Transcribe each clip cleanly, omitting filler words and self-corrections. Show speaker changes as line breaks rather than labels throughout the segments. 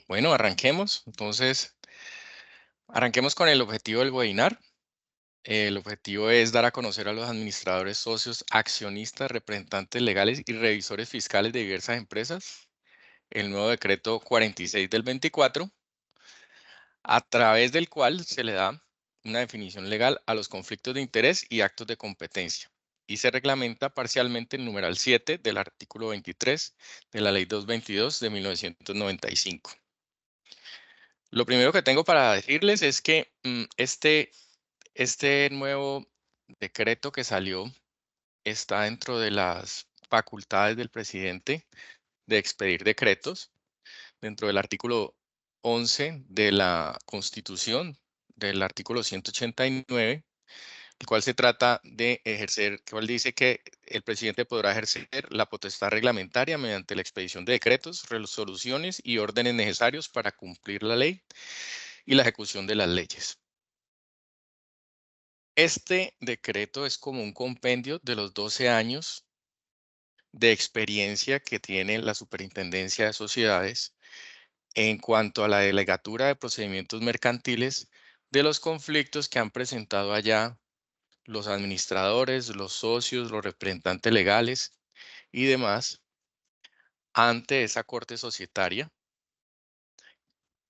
Bueno, arranquemos. Entonces, arranquemos con el objetivo del webinar. El objetivo es dar a conocer a los administradores, socios, accionistas, representantes legales y revisores fiscales de diversas empresas el nuevo decreto 46 del 24, a través del cual se le da una definición legal a los conflictos de interés y actos de competencia, y se reglamenta parcialmente el numeral 7 del artículo 23 de la Ley 222 de 1995. Lo primero que tengo para decirles es que este nuevo decreto que salió está dentro de las facultades del presidente de expedir decretos, dentro del artículo 11 de la Constitución, del artículo 189, el cual se trata de ejercer, cual dice que el presidente podrá ejercer la potestad reglamentaria mediante la expedición de decretos, resoluciones y órdenes necesarios para cumplir la ley y la ejecución de las leyes. Este decreto es como un compendio de los 12 años de experiencia que tiene la Superintendencia de Sociedades en cuanto a la delegatura de procedimientos mercantiles de los conflictos que han presentado allá los administradores, los socios, los representantes legales y demás ante esa corte societaria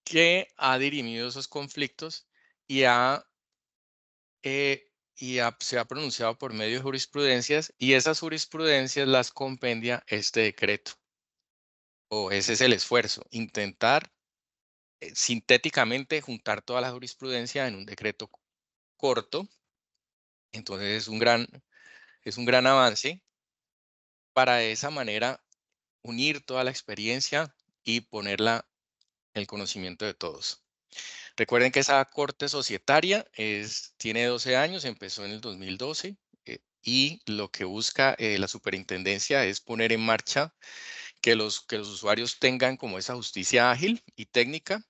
que ha dirimido esos conflictos y se ha pronunciado por medio de jurisprudencias, y esas jurisprudencias las compendia este decreto, o ese es el esfuerzo, intentar sintéticamente juntar toda la jurisprudencia en un decreto corto. Entonces es un gran avance para de esa manera unir toda la experiencia y ponerla en el conocimiento de todos. Recuerden que esa corte societaria tiene 12 años, empezó en el 2012, y lo que busca la superintendencia es poner en marcha que los usuarios tengan como esa justicia ágil y técnica.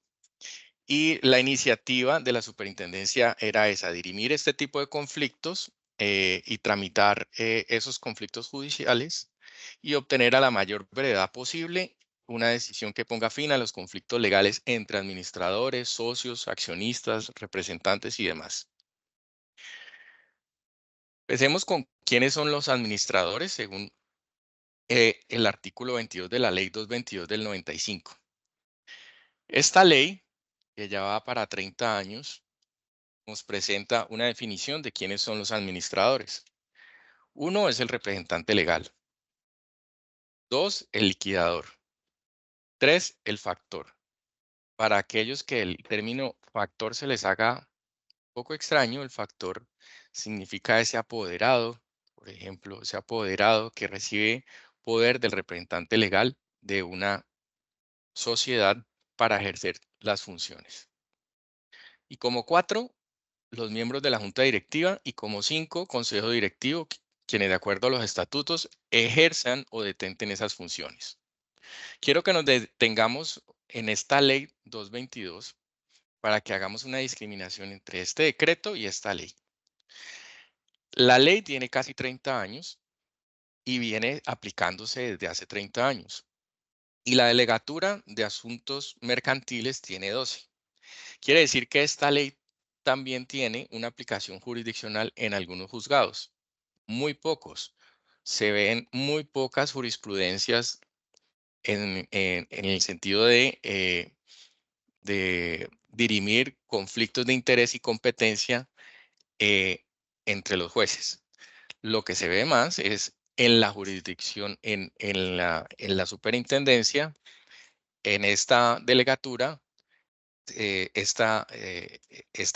Y la iniciativa de la superintendencia era esa, dirimir este tipo de conflictos y tramitar esos conflictos judiciales y obtener a la mayor brevedad posible una decisión que ponga fin a los conflictos legales entre administradores, socios, accionistas, representantes y demás. Empecemos con quiénes son los administradores según el artículo 22 de la Ley 222 del 95. Esta ley, que ya va para 30 años, nos presenta una definición de quiénes son los administradores. Uno es el representante legal. Dos, el liquidador. Tres, el factor. Para aquellos que el término factor se les haga poco extraño, el factor significa ese apoderado, por ejemplo, ese apoderado que recibe poder del representante legal de una sociedad para ejercer las funciones. Y como cuatro, los miembros de la junta directiva, y como cinco, consejo directivo, quienes de acuerdo a los estatutos ejerzan o detenten esas funciones. Quiero que nos detengamos en esta ley 222 para que hagamos una discriminación entre este decreto y esta ley. La ley tiene casi 30 años y viene aplicándose desde hace 30 años. Y la delegatura de asuntos mercantiles tiene 12. Quiere decir que esta ley también tiene una aplicación jurisdiccional en algunos juzgados. Muy pocos. Se ven muy pocas jurisprudencias en el sentido de dirimir conflictos de interés y competencia eh, entre los jueces. Lo que se ve más es en la jurisdicción, en la superintendencia, en esta delegatura. Esta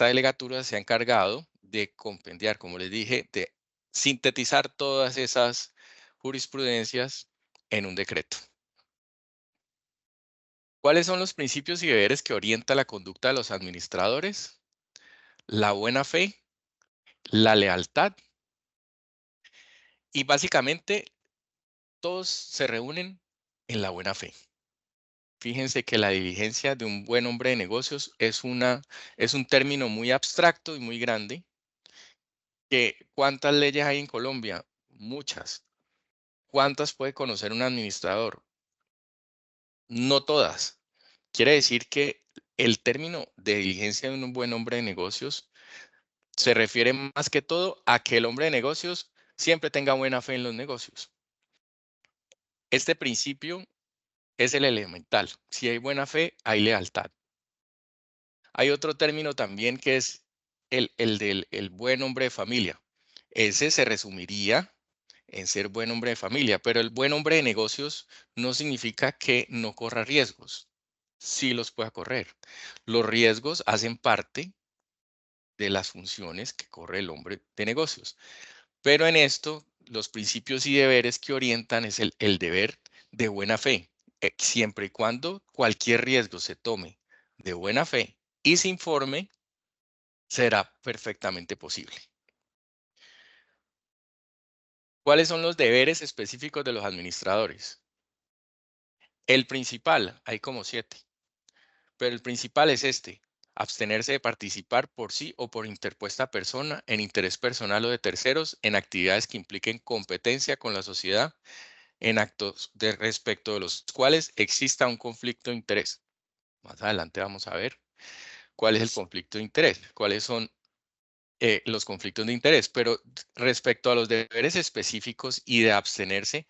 delegatura se ha encargado de compendiar, como les dije, de sintetizar todas esas jurisprudencias en un decreto. ¿Cuáles son los principios y deberes que orientan la conducta de los administradores? La buena fe, la lealtad, y básicamente todos se reúnen en la buena fe. Fíjense que la diligencia de un buen hombre de negocios es un término muy abstracto y muy grande. ¿Cuántas leyes hay en Colombia? Muchas. ¿Cuántas puede conocer un administrador? No todas. Quiere decir que el término de diligencia de un buen hombre de negocios se refiere más que todo a que el hombre de negocios siempre tenga buena fe en los negocios. Este principio es el elemental. Si hay buena fe, hay lealtad. Hay otro término también que es el del el buen hombre de familia. Ese se resumiría en ser buen hombre de familia, pero el buen hombre de negocios no significa que no corra riesgos. Sí los pueda correr. Los riesgos hacen parte de las funciones que corre el hombre de negocios. Pero en esto, los principios y deberes que orientan es el deber de buena fe, siempre y cuando cualquier riesgo se tome de buena fe y se informe, será perfectamente posible. ¿Cuáles son los deberes específicos de los administradores? El principal, hay como 7, pero el principal es este: abstenerse de participar por sí o por interpuesta persona en interés personal o de terceros en actividades que impliquen competencia con la sociedad en actos de respecto de los cuales exista un conflicto de interés. Más adelante vamos a ver cuál es el conflicto de interés, cuáles son los conflictos de interés, pero respecto a los deberes específicos y de abstenerse,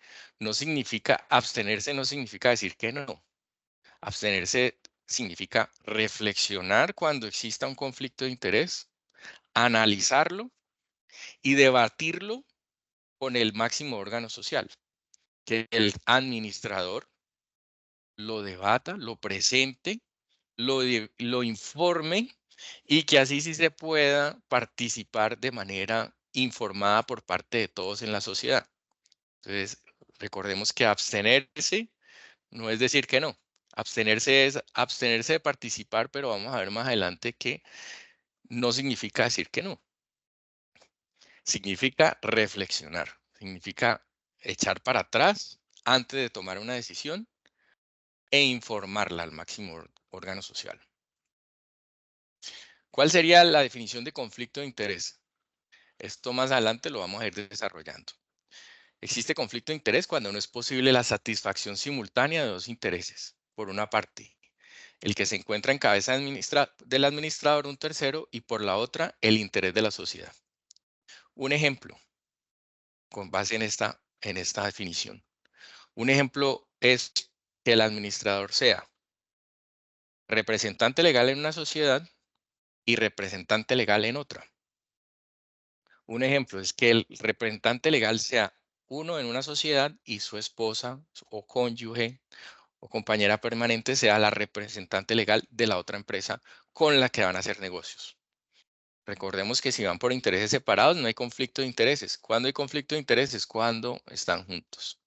abstenerse no significa decir que no. Abstenerse significa reflexionar cuando exista un conflicto de interés, analizarlo y debatirlo con el máximo órgano social, que el administrador lo debata, lo presente, lo informe y que así sí se pueda participar de manera informada por parte de todos en la sociedad. Entonces, recordemos que abstenerse no es decir que no. Abstenerse es abstenerse de participar, pero vamos a ver más adelante que no significa decir que no. Significa reflexionar, significa echar para atrás antes de tomar una decisión e informarla al máximo órgano social. ¿Cuál sería la definición de conflicto de interés? Esto más adelante lo vamos a ir desarrollando. Existe conflicto de interés cuando no es posible la satisfacción simultánea de dos intereses. Por una parte, el que se encuentra en cabeza del administrador, un tercero, y por la otra, el interés de la sociedad. Un ejemplo, con base en esta definición. Un ejemplo es que el administrador sea representante legal en una sociedad y representante legal en otra. Un ejemplo es que el representante legal sea uno en una sociedad y su esposa o cónyuge o compañera permanente sea la representante legal de la otra empresa con la que van a hacer negocios. Recordemos que si van por intereses separados no hay conflicto de intereses. ¿Cuándo hay conflicto de intereses? Cuando están juntos,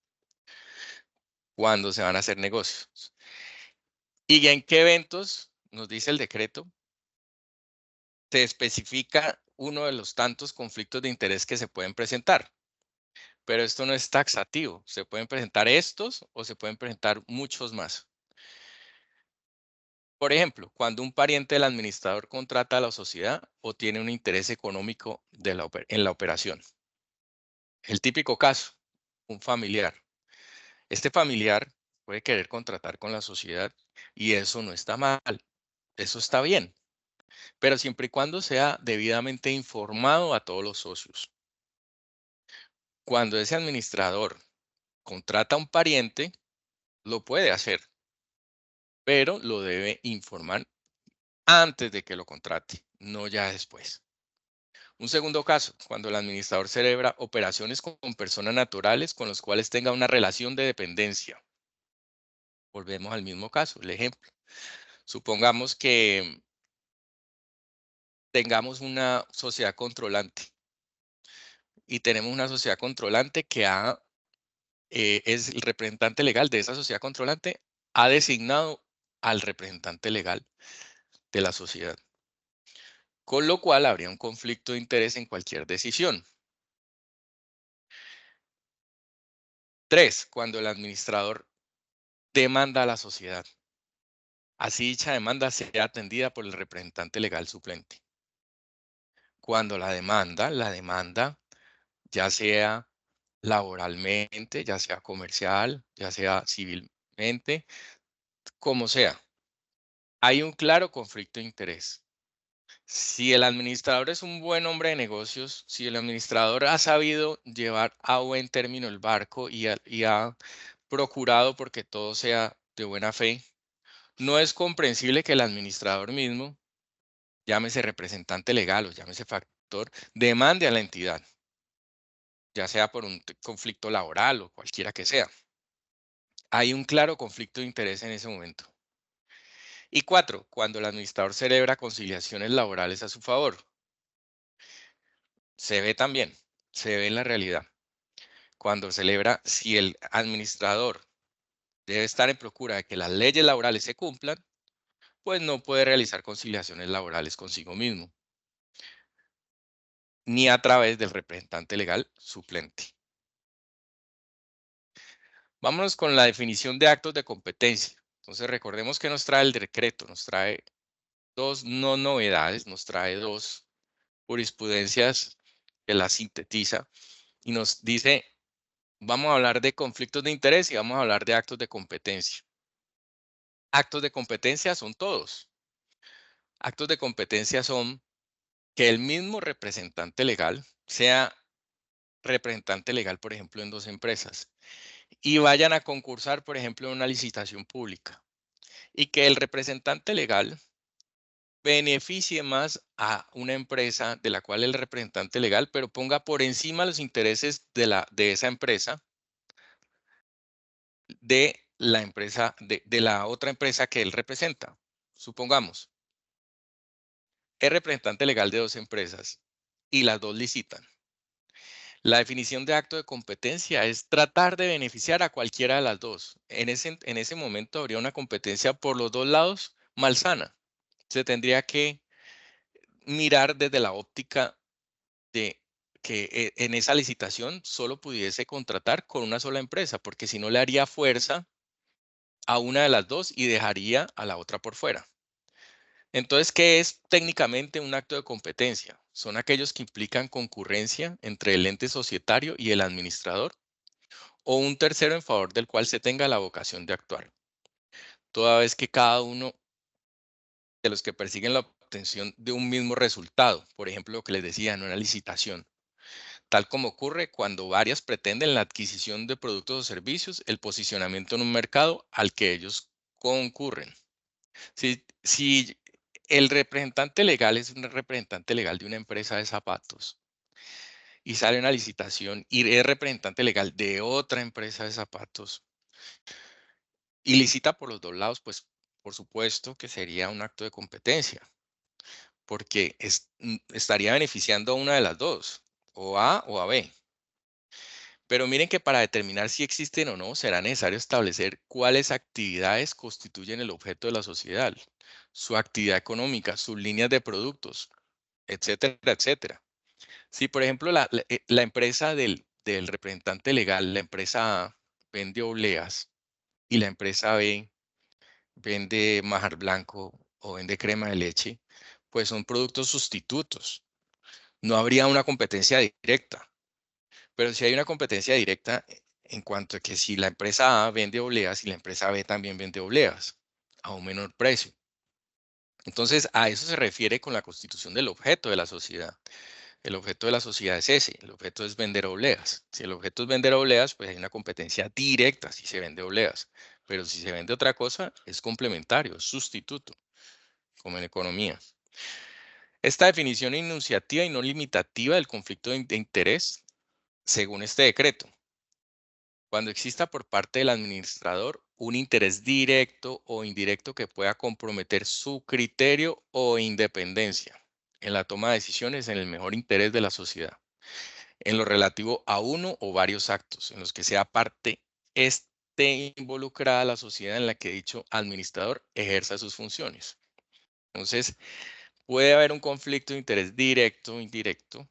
cuando se van a hacer negocios. ¿Y en qué eventos, nos dice el decreto, se especifica uno de los tantos conflictos de interés que se pueden presentar? Pero esto no es taxativo. Se pueden presentar estos o se pueden presentar muchos más. Por ejemplo, cuando un pariente del administrador contrata a la sociedad o tiene un interés económico en la operación. El típico caso, un familiar. Este familiar puede querer contratar con la sociedad y eso no está mal, eso está bien, pero siempre y cuando sea debidamente informado a todos los socios. Cuando ese administrador contrata a un pariente, lo puede hacer, pero lo debe informar antes de que lo contrate, no ya después. Un segundo caso, cuando el administrador celebra operaciones con personas naturales con los cuales tenga una relación de dependencia. Volvemos al mismo caso, el ejemplo. Supongamos que tengamos una sociedad controlante y tenemos una sociedad controlante que es el representante legal de esa sociedad controlante, ha designado al representante legal de la sociedad, con lo cual habría un conflicto de interés en cualquier decisión. 3, cuando el administrador demanda a la sociedad. Así dicha demanda sea atendida por el representante legal suplente. Cuando la demanda ya sea laboralmente, ya sea comercial, ya sea civilmente, como sea, Hay un claro conflicto de interés. Si el administrador es un buen hombre de negocios, si el administrador ha sabido llevar a buen término el barco y ha procurado porque todo sea de buena fe, no es comprensible que el administrador mismo, llámese representante legal o llámese factor, demande a la entidad, ya sea por un conflicto laboral o cualquiera que sea. Hay un claro conflicto de interés en ese momento. Y cuatro, cuando el administrador celebra conciliaciones laborales a su favor. Se ve también, se ve en la realidad. Cuando celebra, si el administrador debe estar en procura de que las leyes laborales se cumplan, pues no puede realizar conciliaciones laborales consigo mismo, ni a través del representante legal suplente. Vámonos con la definición de actos de competencia. Entonces recordemos que nos trae el decreto, nos trae dos no novedades, nos trae dos jurisprudencias que las sintetiza y nos dice, vamos a hablar de conflictos de interés y vamos a hablar de actos de competencia. Actos de competencia son todos. Actos de competencia son que el mismo representante legal sea representante legal, por ejemplo, en dos empresas y vayan a concursar, por ejemplo, en una licitación pública y que el representante legal beneficie más a una empresa de la cual el representante legal, pero ponga por encima los intereses de esa empresa, de la otra empresa que él representa. Supongamos, es representante legal de dos empresas y las dos licitan. La definición de acto de competencia es tratar de beneficiar a cualquiera de las dos. En ese momento habría una competencia por los dos lados malsana. Se tendría que mirar desde la óptica de que en esa licitación solo pudiese contratar con una sola empresa, porque si no le haría fuerza a una de las dos y dejaría a la otra por fuera. Entonces, ¿qué es técnicamente un acto de competencia? Son aquellos que implican concurrencia entre el ente societario y el administrador o un tercero en favor del cual se tenga la vocación de actuar, toda vez que cada uno de los que persiguen la obtención de un mismo resultado, por ejemplo, lo que les decía en una licitación, tal como ocurre cuando varias pretenden la adquisición de productos o servicios, el posicionamiento en un mercado al que ellos concurren. Si el representante legal es un representante legal de una empresa de zapatos y sale una licitación y es representante legal de otra empresa de zapatos y licita por los dos lados, pues por supuesto que sería un acto de competencia, porque estaría beneficiando a una de las dos, o a B. Pero miren que para determinar si existen o no, será necesario establecer cuáles actividades constituyen el objeto de la sociedad, su actividad económica, sus líneas de productos, etcétera, etcétera. Si, por ejemplo, la empresa del representante legal, la empresa A vende obleas y la empresa B vende majar blanco o vende crema de leche, pues son productos sustitutos. No habría una competencia directa. Pero si hay una competencia directa en cuanto a que si la empresa A vende obleas y la empresa B también vende obleas a un menor precio. Entonces, a eso se refiere con la constitución del objeto de la sociedad. El objeto de la sociedad es ese, el objeto es vender obleas. Si el objeto es vender obleas, pues hay una competencia directa si se vende obleas. Pero si se vende otra cosa, es complementario, es sustituto, como en economía. Esta definición enunciativa y no limitativa del conflicto de interés, según este decreto, cuando exista por parte del administrador un interés directo o indirecto que pueda comprometer su criterio o independencia en la toma de decisiones en el mejor interés de la sociedad, en lo relativo a uno o varios actos en los que sea parte esté involucrada la sociedad en la que dicho administrador ejerza sus funciones. Entonces, puede haber un conflicto de interés directo o indirecto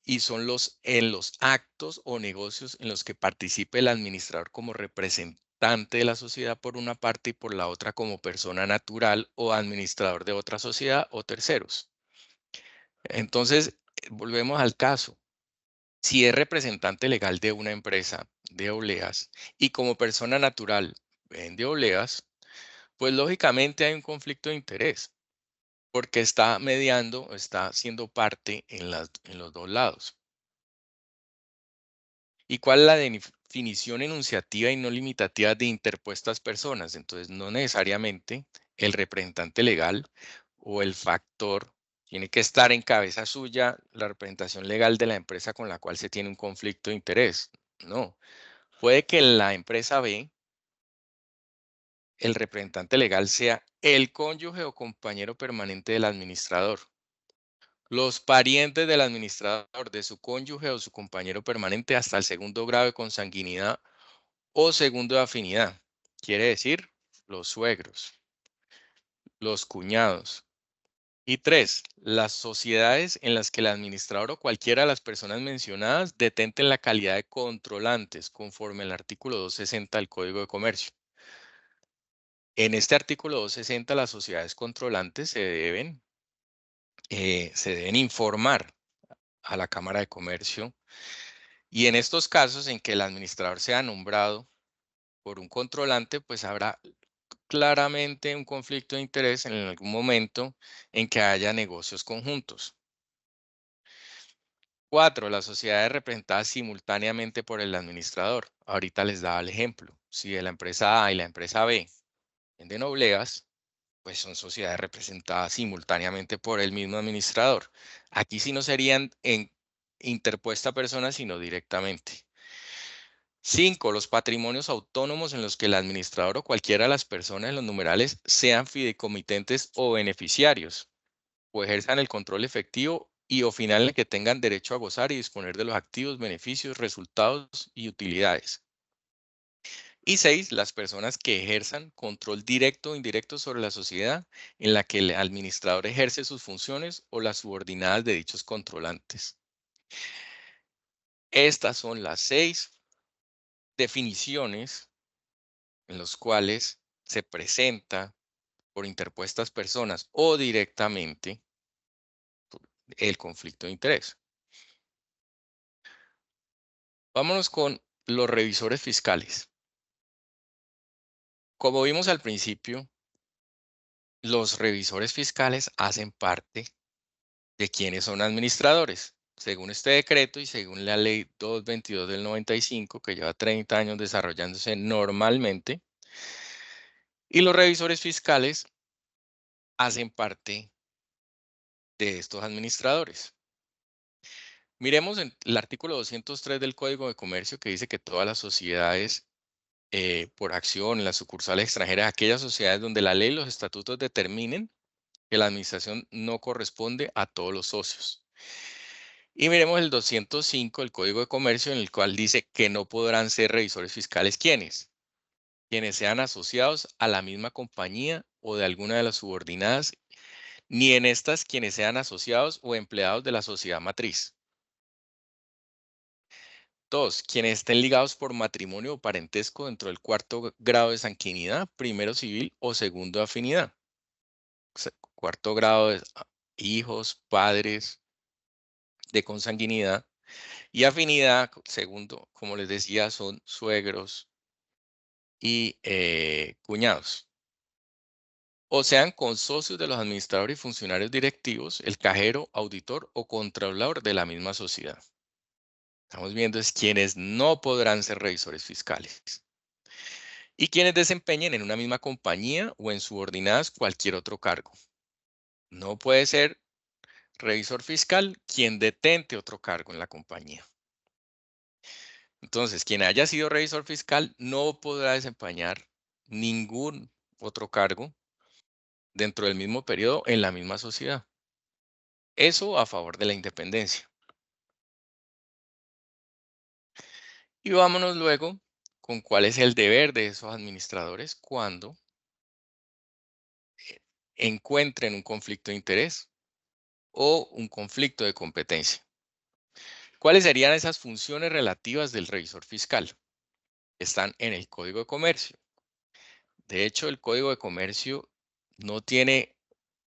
y son en los actos o negocios en los que participe el administrador como representante de la sociedad por una parte y por la otra como persona natural o administrador de otra sociedad o terceros. Entonces, volvemos al caso. Si es representante legal de una empresa de obleas y como persona natural vende obleas, Pues lógicamente hay un conflicto de interés, porque está mediando, está siendo parte en los dos lados. ¿Y cuál es la definición enunciativa y no limitativa de interpuestas personas? Entonces, no necesariamente el representante legal o el factor tiene que estar en cabeza suya la representación legal de la empresa con la cual se tiene un conflicto de interés. No, puede que en la empresa B el representante legal sea el cónyuge o compañero permanente del administrador, los parientes del administrador, de su cónyuge o su compañero permanente hasta el segundo grado de consanguinidad o segundo de afinidad. Quiere decir los suegros, los cuñados. Y tres, las sociedades en las que el administrador o cualquiera de las personas mencionadas detenten la calidad de controlantes conforme al artículo 260 del Código de Comercio. En este artículo 260 las sociedades controlantes se deben informar a la Cámara de Comercio y en estos casos en que el administrador sea nombrado por un controlante, pues habrá claramente un conflicto de interés en algún momento en que haya negocios conjuntos. 4. Las sociedades representadas simultáneamente por el administrador. Ahorita les daba el ejemplo. Si de la empresa A y la empresa B venden obleas, pues son sociedades representadas simultáneamente por el mismo administrador. Aquí sí no serían en interpuesta persona, sino directamente. 5. Los patrimonios autónomos en los que el administrador o cualquiera de las personas en los numerales sean fideicomitentes o beneficiarios, o ejerzan el control efectivo y o final en el que tengan derecho a gozar y disponer de los activos, beneficios, resultados y utilidades. Y 6. Las personas que ejerzan control directo o indirecto sobre la sociedad en la que el administrador ejerce sus funciones o las subordinadas de dichos controlantes. Estas son las 6 definiciones en las cuales se presenta por interpuestas personas o directamente el conflicto de interés. Vámonos con los revisores fiscales. Como vimos al principio, los revisores fiscales hacen parte de quienes son administradores. Según este decreto y según la ley 222 del 95, que lleva 30 años desarrollándose normalmente, y los revisores fiscales hacen parte de estos administradores. Miremos en el artículo 203 del Código de Comercio que dice que todas las sociedades por acción en las sucursales extranjeras, aquellas sociedades donde la ley y los estatutos determinen que la administración no corresponde a todos los socios. Y miremos el 205 del Código de Comercio en el cual dice que no podrán ser revisores fiscales quienes sean asociados a la misma compañía o de alguna de las subordinadas, ni en estas quienes sean asociados o empleados de la sociedad matriz. 2. Quienes estén ligados por matrimonio o parentesco dentro del cuarto grado de sanguinidad, primero civil o segundo de afinidad. Cuarto grado de hijos, padres de consanguinidad y afinidad, segundo, como les decía, son suegros y cuñados. O sean consocios de los administradores y funcionarios directivos, el cajero, auditor o controlador de la misma sociedad. Estamos viendo es quienes no podrán ser revisores fiscales. Y quienes desempeñen en una misma compañía o en subordinadas cualquier otro cargo. No puede ser revisor fiscal quien detente otro cargo en la compañía. Entonces, quien haya sido revisor fiscal no podrá desempeñar ningún otro cargo dentro del mismo periodo en la misma sociedad. Eso a favor de la independencia. Y vámonos luego con cuál es el deber de esos administradores cuando encuentren un conflicto de interés o un conflicto de competencia. ¿Cuáles serían esas funciones relativas del revisor fiscal? Están en el Código de Comercio. De hecho, el Código de Comercio no tiene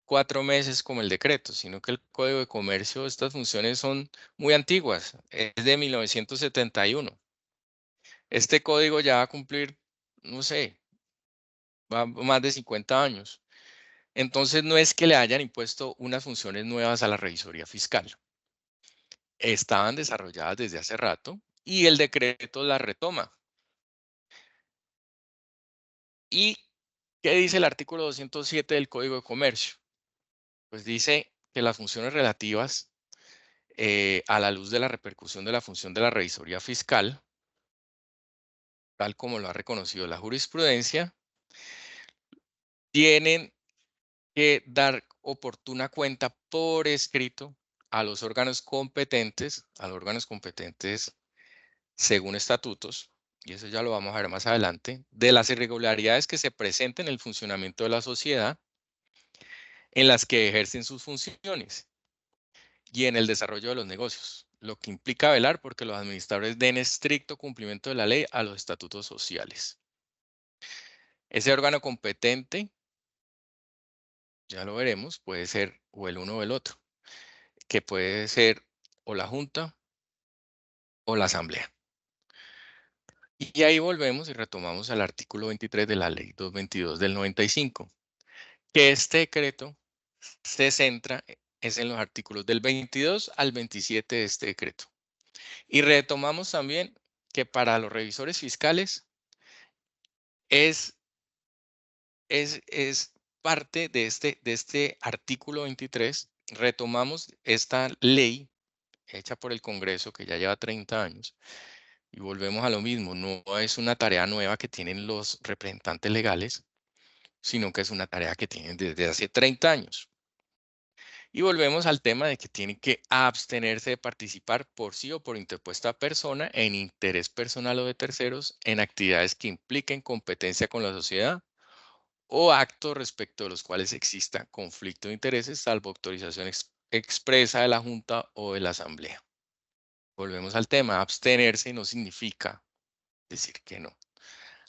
4 meses como el decreto, sino que el Código de Comercio, estas funciones son muy antiguas, es de 1971. Este código ya va a cumplir, no sé, va más de 50 años. Entonces, no es que le hayan impuesto unas funciones nuevas a la revisoría fiscal. Estaban desarrolladas desde hace rato y el decreto las retoma. ¿Y qué dice el artículo 207 del Código de Comercio? Pues dice que las funciones relativas a la luz de la repercusión de la función de la revisoría fiscal, tal como lo ha reconocido la jurisprudencia, tienen que dar oportuna cuenta por escrito a los órganos competentes, según estatutos, y eso ya lo vamos a ver más adelante, de las irregularidades que se presenten en el funcionamiento de la sociedad en las que ejercen sus funciones y en el desarrollo de los negocios, lo que implica velar porque los administradores den estricto cumplimiento de la ley a los estatutos sociales. Ese órgano competente, ya lo veremos, puede ser o el uno o el otro, que puede ser o la Junta o la Asamblea. Y ahí volvemos y retomamos al artículo 23 de la Ley 222 del 95, que este decreto se centra es en los artículos del 22 al 27 de este decreto. Y retomamos también que para los revisores fiscales es parte de este artículo 23. Retomamos esta ley hecha por el Congreso que ya lleva 30 años y volvemos a lo mismo. No es una tarea nueva que tienen los representantes legales, sino que es una tarea que tienen desde hace 30 años. Y volvemos al tema de que tienen que abstenerse de participar por sí o por interpuesta persona en interés personal o de terceros en actividades que impliquen competencia con la sociedad o actos respecto de los cuales exista conflicto de intereses, salvo autorización expresa de la Junta o de la Asamblea. Volvemos al tema, abstenerse no significa decir que no.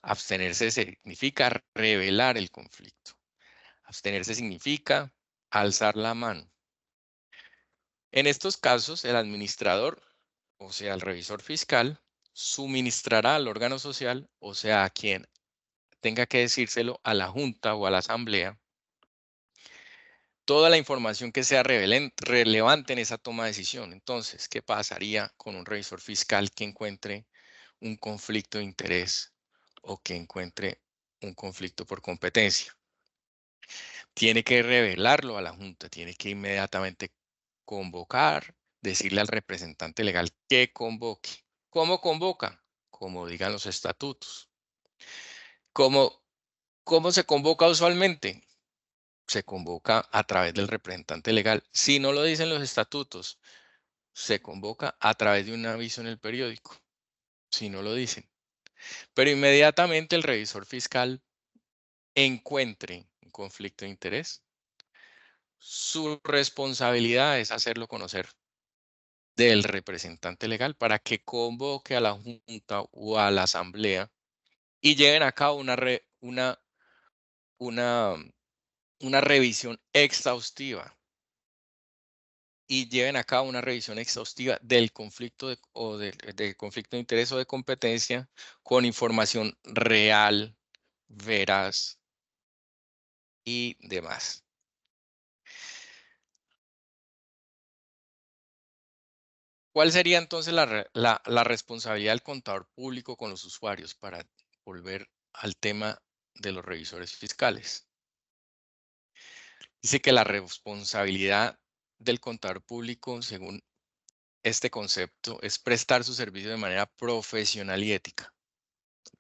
Abstenerse significa revelar el conflicto. Abstenerse significa alzar la mano. En estos casos, el administrador, o sea, el revisor fiscal, suministrará al órgano social, o sea, a quien tenga que decírselo, a la Junta o a la Asamblea, toda la información que sea relevante en esa toma de decisión. Entonces, ¿qué pasaría con un revisor fiscal que encuentre un conflicto de interés o que encuentre un conflicto por competencia? Tiene que revelarlo a la Junta, tiene que inmediatamente convocar, decirle al representante legal que convoque. ¿Cómo convoca? Como digan los estatutos. ¿Cómo, cómo se convoca usualmente? Se convoca a través del representante legal. Si no lo dicen los estatutos, se convoca a través de un aviso en el periódico. Si no lo dicen. Pero inmediatamente el revisor fiscal encuentre un conflicto de interés, su responsabilidad es hacerlo conocer del representante legal para que convoque a la Junta o a la Asamblea y lleven a cabo una, una revisión exhaustiva del conflicto del conflicto de interés o de competencia con información real, veraz y demás. ¿Cuál sería entonces la responsabilidad del contador público con los usuarios para volver al tema de los revisores fiscales? Dice que la responsabilidad del contador público, según este concepto, es prestar su servicio de manera profesional y ética.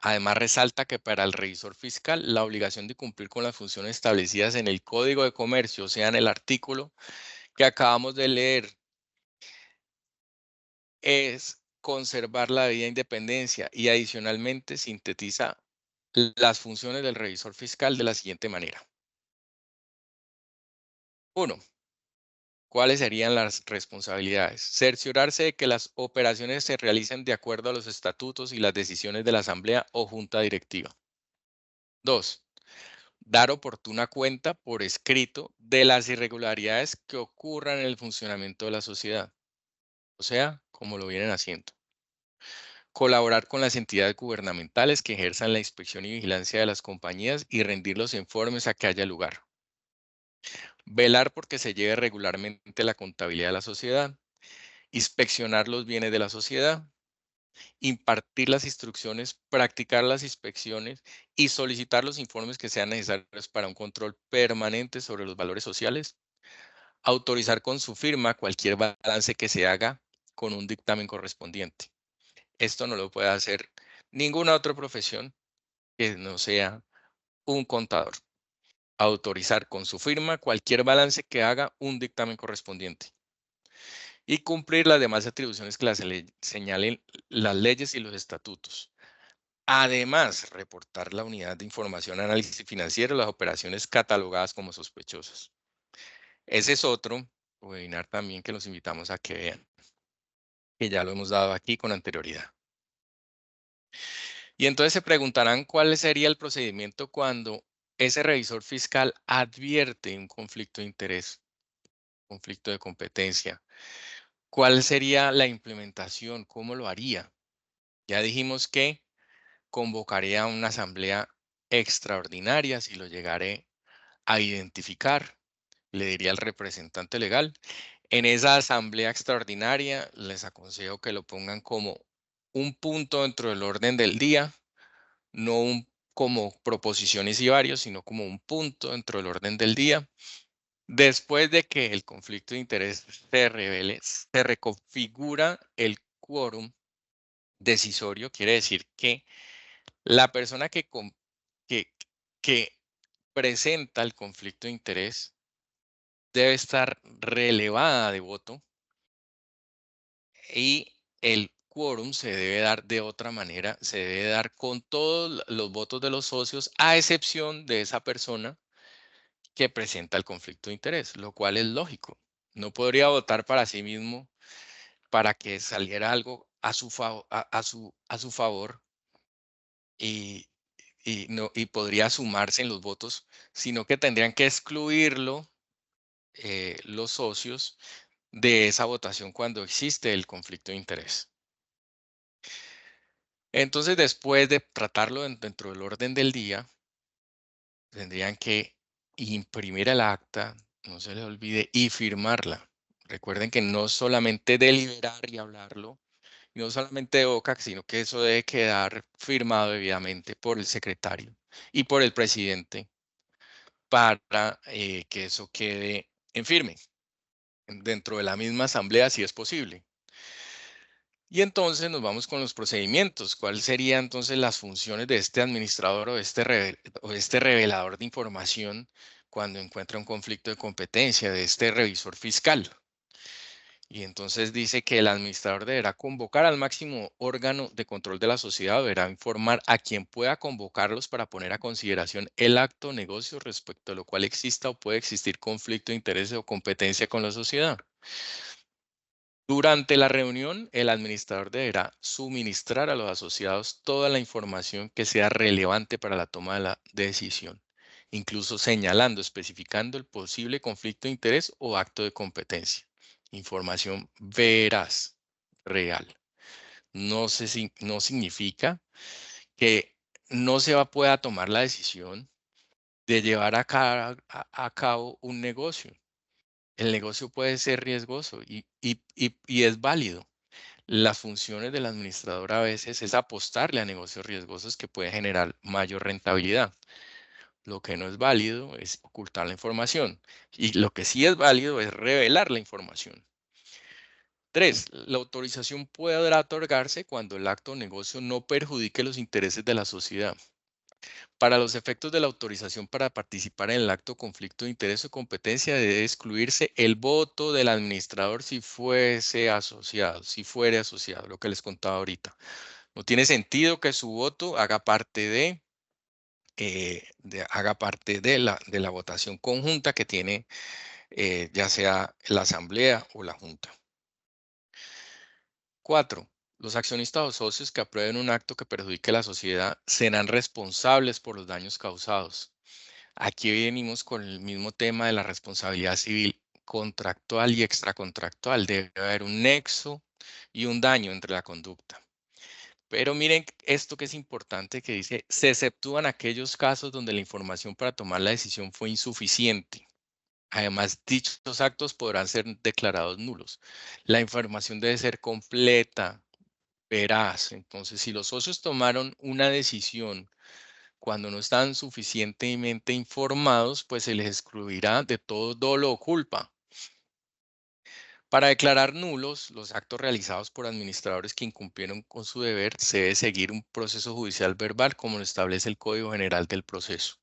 Además, resalta que para el revisor fiscal, la obligación de cumplir con las funciones establecidas en el Código de Comercio, o sea, en el artículo que acabamos de leer, es conservar la debida independencia y adicionalmente sintetiza las funciones del revisor fiscal de la siguiente manera. 1. ¿Cuáles serían las responsabilidades? Cerciorarse de que las operaciones se realicen de acuerdo a los estatutos y las decisiones de la Asamblea o Junta Directiva. 2. Dar oportuna cuenta por escrito de las irregularidades que ocurran en el funcionamiento de la sociedad, o sea, como lo vienen haciendo. Colaborar con las entidades gubernamentales que ejerzan la inspección y vigilancia de las compañías y rendir los informes a que haya lugar. Velar porque se lleve regularmente la contabilidad de la sociedad. Inspeccionar los bienes de la sociedad. Impartir las instrucciones, practicar las inspecciones y solicitar los informes que sean necesarios para un control permanente sobre los valores sociales. Autorizar con su firma cualquier balance que se haga con un dictamen correspondiente. Esto no lo puede hacer ninguna otra profesión que no sea un contador. Autorizar con su firma cualquier balance que haga un dictamen correspondiente. Y cumplir las demás atribuciones que señalen las leyes y los estatutos. Además, reportar la unidad de información análisis financiero las operaciones catalogadas como sospechosas. Ese es otro webinar también que los invitamos a que vean, que ya lo hemos dado aquí con anterioridad. Y entonces se preguntarán cuál sería el procedimiento cuando ese revisor fiscal advierte un conflicto de interés, conflicto de competencia. ¿Cuál sería la implementación? ¿Cómo lo haría? Ya dijimos que convocaría una asamblea extraordinaria si lo llegaré a identificar, le diría al representante legal. En esa asamblea extraordinaria les aconsejo que lo pongan como un punto dentro del orden del día, no como proposiciones y varios, sino como un punto dentro del orden del día. Después de que el conflicto de interés se revele, se reconfigura el quórum decisorio, quiere decir que la persona que, que presenta el conflicto de interés debe estar relevada de voto y el quórum se debe dar de otra manera, se debe dar con todos los votos de los socios, a excepción de esa persona que presenta el conflicto de interés, lo cual es lógico. No podría votar para sí mismo para que saliera algo a su, a su favor y, y podría sumarse en los votos, sino que tendrían que excluirlo los socios de esa votación cuando existe el conflicto de interés. Entonces, después de tratarlo dentro del orden del día, tendrían que imprimir el acta, no se les olvide, y firmarla. Recuerden que no solamente deliberar y hablarlo, no solamente de boca, sino que eso debe quedar firmado debidamente por el secretario y por el presidente para que eso quede en firme dentro de la misma asamblea, si es posible. Y entonces nos vamos con los procedimientos. ¿Cuáles serían entonces las funciones de este administrador o este revelador de información cuando encuentra un conflicto de competencia de este revisor fiscal? Y entonces dice que el administrador deberá convocar al máximo órgano de control de la sociedad, deberá informar a quien pueda convocarlos para poner a consideración el acto o negocio respecto a lo cual exista o puede existir conflicto de interés o competencia con la sociedad. Durante la reunión, el administrador deberá suministrar a los asociados toda la información que sea relevante para la toma de la decisión, incluso señalando, especificando el posible conflicto de interés o acto de competencia. Información veraz, real. No significa que no pueda tomar la decisión de llevar a cabo un negocio. El negocio puede ser riesgoso y es válido. Las funciones del administrador a veces es apostarle a negocios riesgosos que pueden generar mayor rentabilidad. Lo que no es válido es ocultar la información. Y lo que sí es válido es revelar la información. 3. La autorización podrá otorgarse cuando el acto o negocio no perjudique los intereses de la sociedad. Para los efectos de la autorización para participar en el acto conflicto de interés o competencia debe excluirse el voto del administrador si fuere asociado, lo que les contaba ahorita. No tiene sentido que su voto haga parte de la votación conjunta que tiene ya sea la asamblea o la junta. 4. Los accionistas o socios que aprueben un acto que perjudique a la sociedad serán responsables por los daños causados. Aquí venimos con el mismo tema de la responsabilidad civil contractual y extracontractual. Debe haber un nexo y un daño entre la conducta. Pero miren esto que es importante que dice, se exceptúan aquellos casos donde la información para tomar la decisión fue insuficiente. Además, dichos actos podrán ser declarados nulos. La información debe ser completa, veraz. Entonces, si los socios tomaron una decisión cuando no están suficientemente informados, pues se les excluirá de todo dolo o culpa. Para declarar nulos los actos realizados por administradores que incumplieron con su deber, se debe seguir un proceso judicial verbal como lo establece el Código General del Proceso.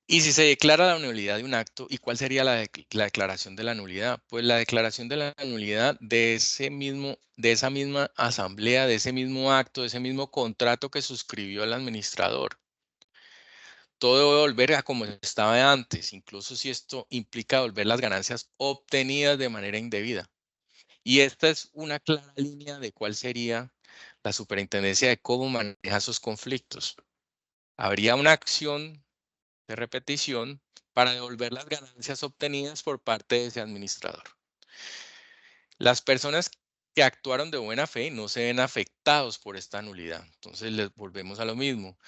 Y si se declara la nulidad de un acto, ¿y cuál sería la declaración de la nulidad? Pues la declaración de la nulidad de esa misma asamblea, de ese mismo acto, de ese mismo contrato que suscribió el administrador. Todo debe volver a como estaba antes, incluso si esto implica devolver las ganancias obtenidas de manera indebida. Y esta es una clara línea de cuál sería la superintendencia de cómo maneja esos conflictos. Habría una acción de repetición para devolver las ganancias obtenidas por parte de ese administrador. Las personas que actuaron de buena fe no se ven afectados por esta nulidad. Entonces les volvemos a lo mismo.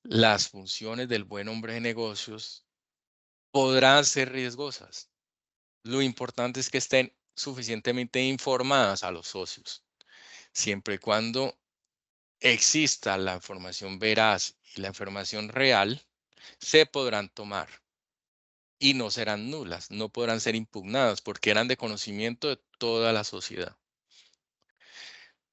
Las funciones del buen hombre de negocios podrán ser riesgosas. Lo importante es que estén suficientemente informadas a los socios, siempre y cuando exista la información veraz y la información real, se podrán tomar y no serán nulas, no podrán ser impugnadas porque eran de conocimiento de toda la sociedad.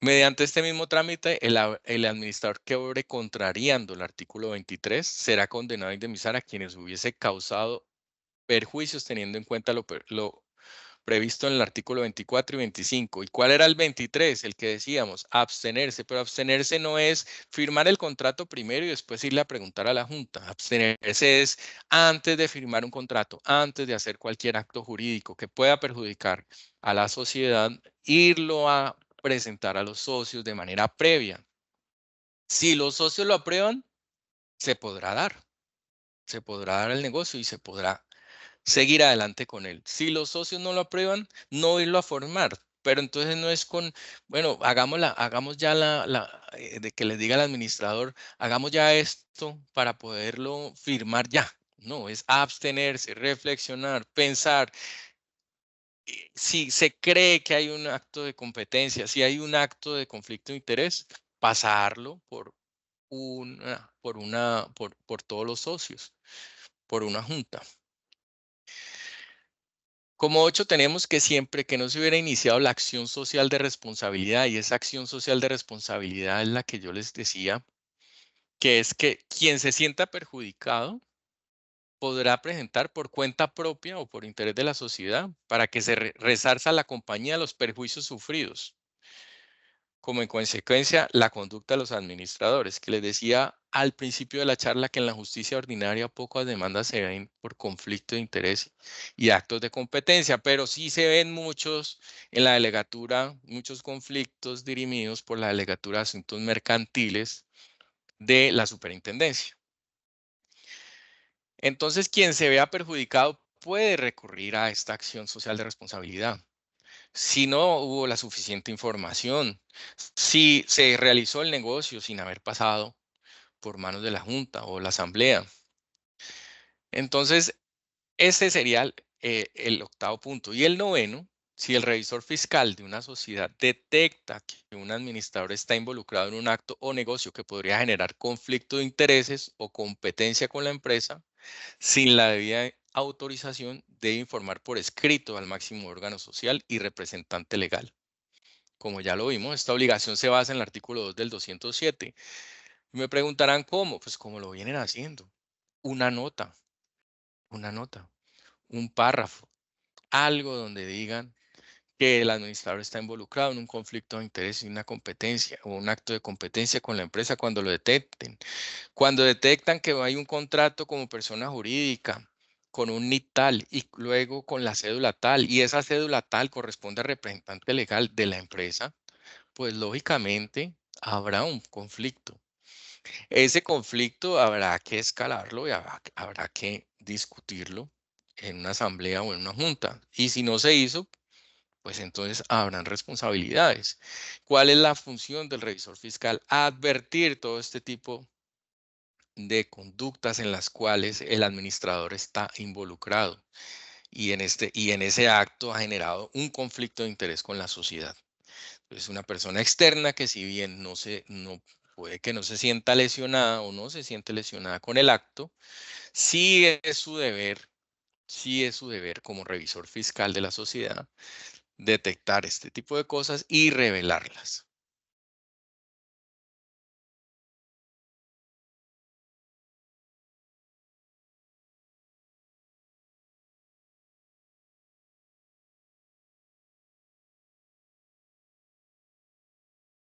Mediante este mismo trámite, el administrador que obre contrariando el artículo 23 será condenado a indemnizar a quienes hubiese causado perjuicios teniendo en cuenta lo previsto en el artículo 24 y 25. ¿Y cuál era el 23? El que decíamos, abstenerse, pero abstenerse no es firmar el contrato primero y después irle a preguntar a la Junta. Abstenerse es antes de firmar un contrato, antes de hacer cualquier acto jurídico que pueda perjudicar a la sociedad, irlo a presentar a los socios de manera previa. Si los socios lo aprueban, se podrá dar. Se podrá dar el negocio y se podrá seguir adelante con él. Si los socios no lo aprueban, no irlo a formar. Pero entonces no es con, bueno, hagamos ya de que les diga al administrador, hagamos ya esto para poderlo firmar ya. No, es abstenerse, reflexionar, pensar. Si se cree que hay un acto de competencia, si hay un acto de conflicto de interés, pasarlo por todos los socios, por una junta. Como 8 tenemos que siempre que no se hubiera iniciado la acción social de responsabilidad, y esa acción social de responsabilidad es la que yo les decía, que es que quien se sienta perjudicado podrá presentar por cuenta propia o por interés de la sociedad para que se resarza a la compañía los perjuicios sufridos. Como en consecuencia, la conducta de los administradores, que les decía al principio de la charla que en la justicia ordinaria pocas demandas se ven por conflicto de interés y actos de competencia, pero sí se ven muchos en la delegatura, muchos conflictos dirimidos por la delegatura de asuntos mercantiles de la superintendencia. Entonces, quien se vea perjudicado puede recurrir a esta acción social de responsabilidad. Si no hubo la suficiente información, si se realizó el negocio sin haber pasado por manos de la Junta o la Asamblea. Entonces, ese sería el octavo punto. Y el noveno, si el revisor fiscal de una sociedad detecta que un administrador está involucrado en un acto o negocio que podría generar conflicto de intereses o competencia con la empresa, sin la debida autorización, debe informar por escrito al máximo órgano social y representante legal. Como ya lo vimos, esta obligación se basa en el artículo 2 del 207. Y me preguntarán cómo, pues como lo vienen haciendo. Una nota, una nota, un párrafo, algo donde digan que el administrador está involucrado en un conflicto de interés y una competencia o un acto de competencia con la empresa cuando lo detecten. Cuando detectan que hay un contrato como persona jurídica con un NIT tal y luego con la cédula tal y esa cédula tal corresponde al representante legal de la empresa, pues lógicamente habrá un conflicto. Ese conflicto habrá que escalarlo y habrá que discutirlo en una asamblea o en una junta. Y si no se hizo, pues entonces habrán responsabilidades. ¿Cuál es la función del revisor fiscal? Advertir todo este tipo de conductas en las cuales el administrador está involucrado y en ese acto ha generado un conflicto de interés con la sociedad. Es una persona externa que, si bien no puede que no se sienta lesionada o no se siente lesionada con el acto, sí es su deber, sí es su deber como revisor fiscal de la sociedad detectar este tipo de cosas y revelarlas.